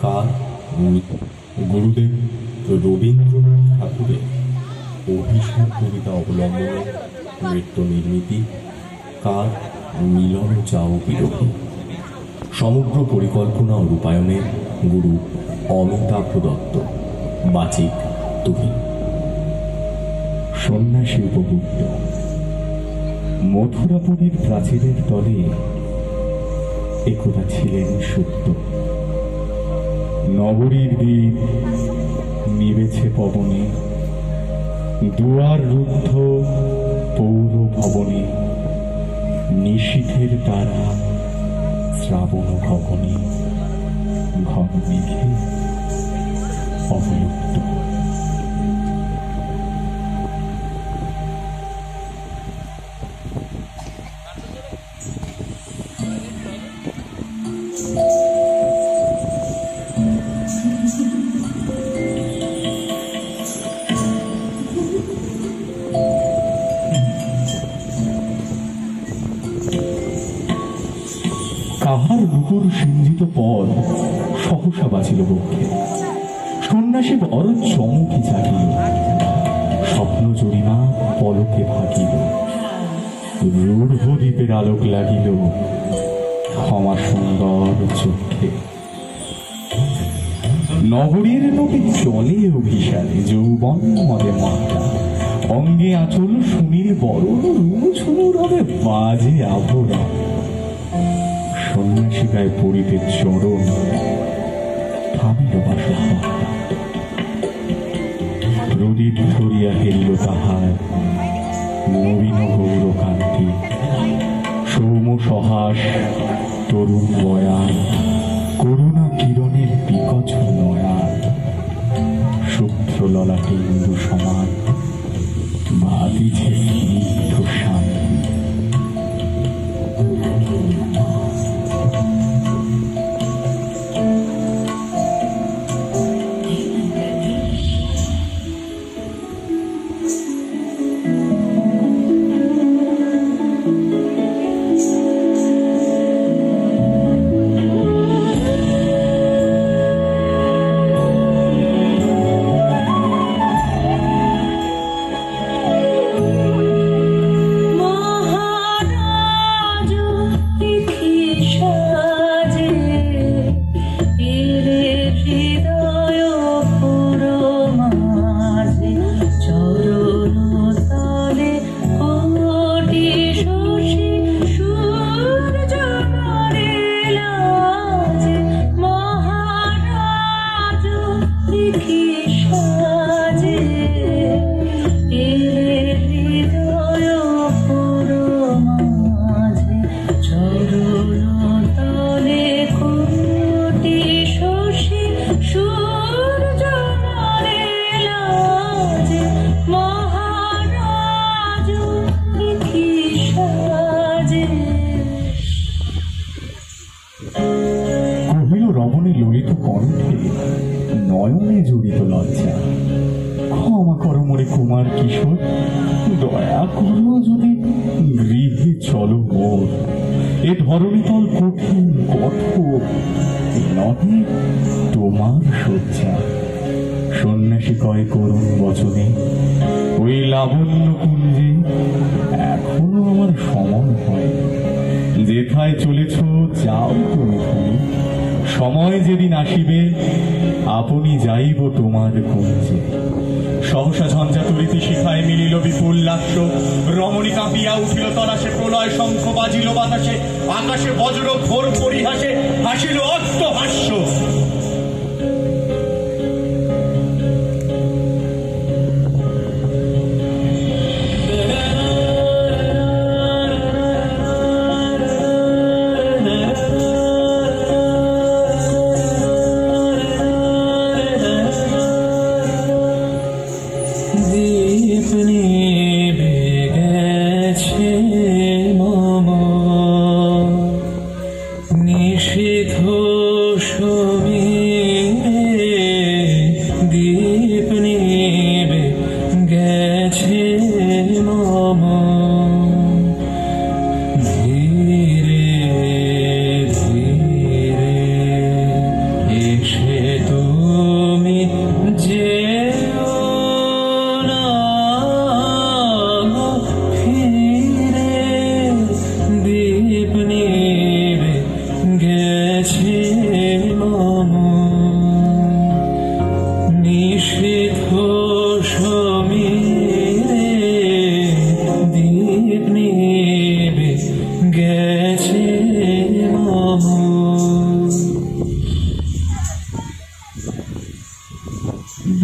কার গুরুদেব রবীন্দ্রনাথ ঠাকুরের অভিশাপ কবিতা অবলম্বনে নৃত্য নির্মিতি কার মিলন চাও বিরোধী। সমগ্র পরিকল্পনা ও রূপায়ণে গুরু অমিতাভ দত্ত, বাচিক তুহিন। সন্ন্যাসী উপভুক্ত। মথুরাপুরীর প্রাচীরের তলে একথা ছিলেন সত্য। নগরীর দ্বীপ নিবেছে পবনে, দুয়ার রুদ্ধ পৌর ভবনে, নিশীথের তারা শ্রাবণ গগনে, ঘন মেঘে অবলুপ্ত। কাহার রূপর সিঞ্জিত পদ সহসা বাজিল বক্ষে। সন্ন্যাসী বড় চমকে জাগিল, স্বপ্ন জরিমা পলকে ভাগিল। রূঢ় দ্বীপের আলোক লাগিল ক্ষমা সুন্দর চক্ষে। নগরীর নদী জলে অভিসারে, যৌবন মদে মাতা অঙ্গে আঁচল সুনীল বরণ, রুমঝুমুর হবে বাজে আভরা। সন্ন্যাসী গায়ে পড়িতে চরণ, থামিল বাসক প্রদীপ ধরিয়া হেরিল তাহার নবীন গৌরকান্তি। সৌম সহাস তরুণ বয়ান, করুণা কিরণের বিকচ নয়ান। শুভ্র ললাটে ইন্দু সমান, ভাবিছে স্নিগ্ধ শান্তি। ললিত কণ্ঠে নয়নে জড়িত লজ্জা। ক্ষমা করো মোরে কুমার কিশোর, দয়া করো যদি গৃহে চলো মোর। এ ধরণীতল কঠিন কঠোর, নহে তোমার শয্যা। সন্ন্যাসী কয় করুণ বচনে, ওই লাবণ্য কুঞ্জে এখনো আমার সময় হয়। যেথায় চলেছ যাও তুমি, সময় যেদিন আসিবে আপনি যাইব তোমার কুঞ্জে। সহসা ঝঞ্ঝা তরিতে শিখায় মিলিল বিপুল লাস্য, রমণী কাঁপিয়া উঠিল তলাশে, প্রলয় শঙ্খ বাজিল বাতাসে, আকাশে বজ্র ঘোর পরিহাসে হাসিল অট্ট হাস্য। নিষিদ্ধ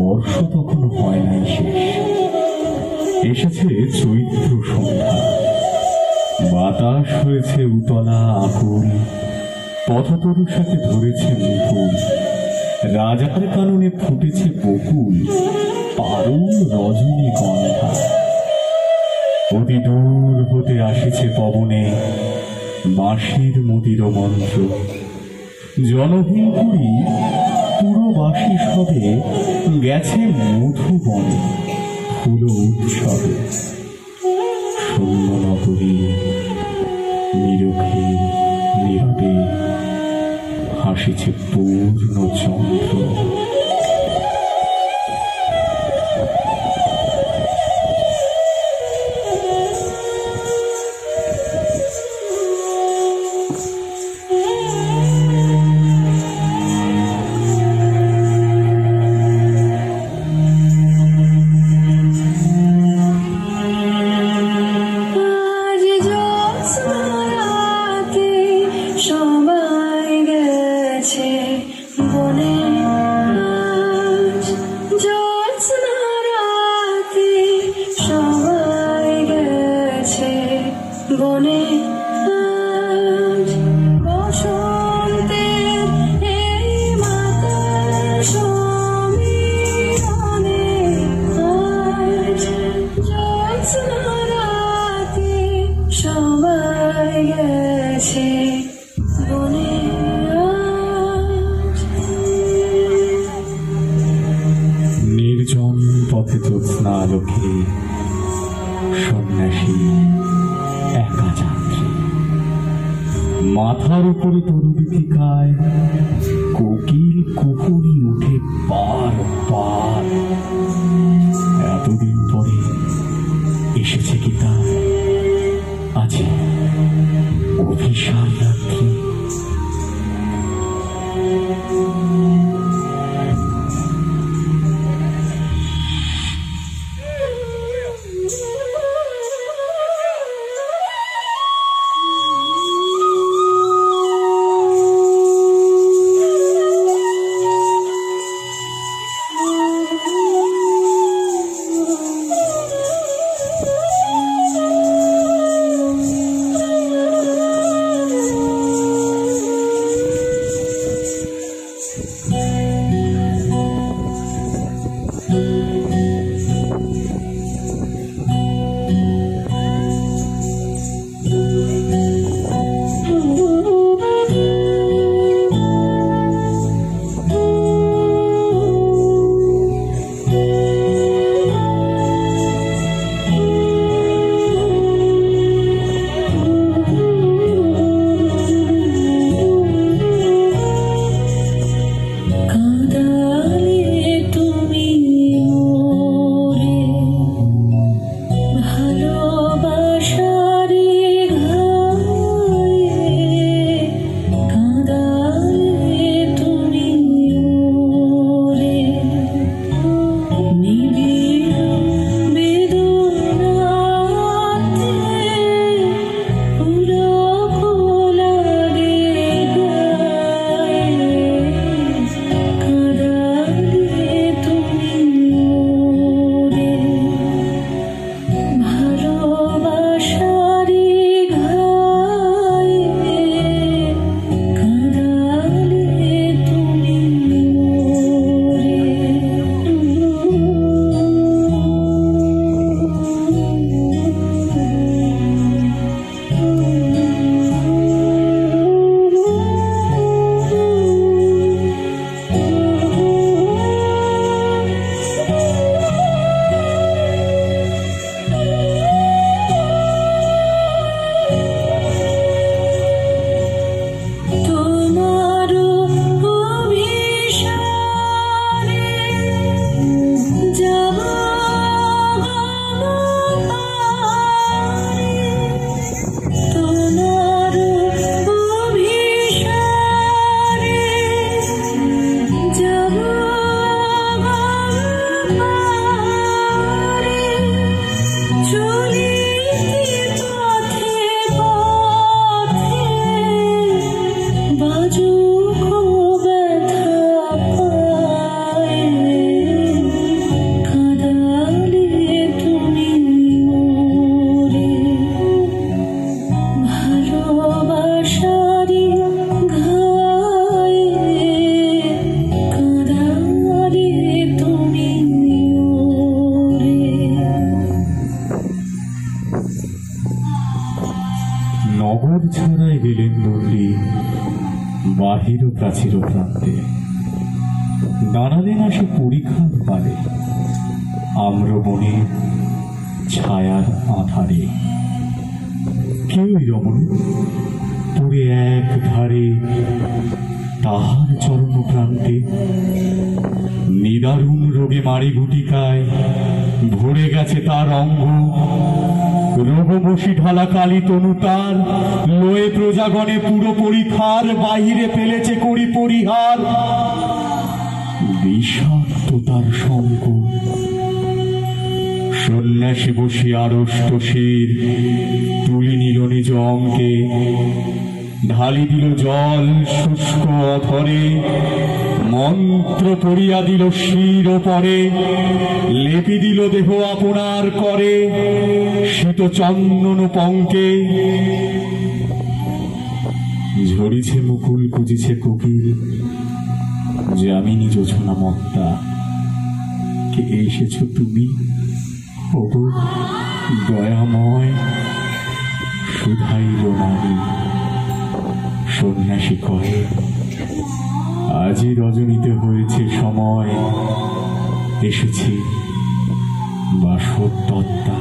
বর্ষ তখন হয় নাই শেষ। এসেছে চৈত্র সন্ধ্যা, বাতাস হয়েছে উতলা আকুল, পথতরুষাকে ধরেছে মুকুল, রাজার কাননে ফুটেছে বকুল, পারুল রজনীগন্ধা। অতি দূর হতে আসিছে পবনে বাঁশির মদির মন্ত্র। জনহীন পুরী পুরবাসী সবে গেছে মধুবনে ফুল উৎসবে। শূন্য নগরী নিরখে নীরবে হাসিছে পূর্ণ চন্দ্র। নির্জন পথে জ্যোৎস্না আলোকে সন্ন্যাসী একা যাত্রী, মাথার উপরে তরুবিকায় কোকিল কুহুরি উঠে পার পার। এতদিন পরে এসেছে কি তার আজ অভিসার রাত্রি। মাঠেরও প্রাচীর প্রান্তে দাঁড়ালেন আসে পরীক্ষার পারে আম্র বনে ছায়ার আধারে। কেউই রমণী পড়ে এক ধারে তাহার চরণ প্রান্তে নিদারুণ রোগে মারি গুটিকায় ভরে গেছে তার অঙ্গ। রোগবশী ঢালা কালী তনু তার লয়ে প্রজাগণে পুরো পরীক্ষার বাহিরে ফেলেছে করি পরিহার। বিষাক্ত তার শঙ্ক সন্ন্যাসী বসে আড়ষ্ট শির তুলি নিল নিজ অঙ্কে, ঢালি দিল জল শুষ্ক অধরে, মন্ত্র পড়িয়া দিল শির পরে, লেপি দিল দেহ আপনার করে শীত চন্দন পঙ্কে। ঝরিছে মুকুল কুজিছে কোকিল যামিনী যোছনা মত্তা, কে এসেছ তুমি ওগো দয়াময় সুধাইল নারী। সন্ন্যাসী কহে আজই রজনীতে হয়েছে সময়, এসেছি বাসত্তত্তা।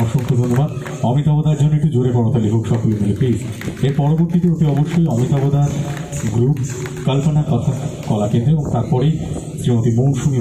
অসংখ্য ধন্যবাদ। অমিতাভদার জন্য একটু জোরে করতালি হোক সকলে মিলে প্লিজ। এর পরবর্তীতে অতি অবশ্যই অমিতাভদার গ্রুপ কল্পনা কথা কলা কেন্দ্র এবং তারপরেই শ্রীমতী মৌসুমী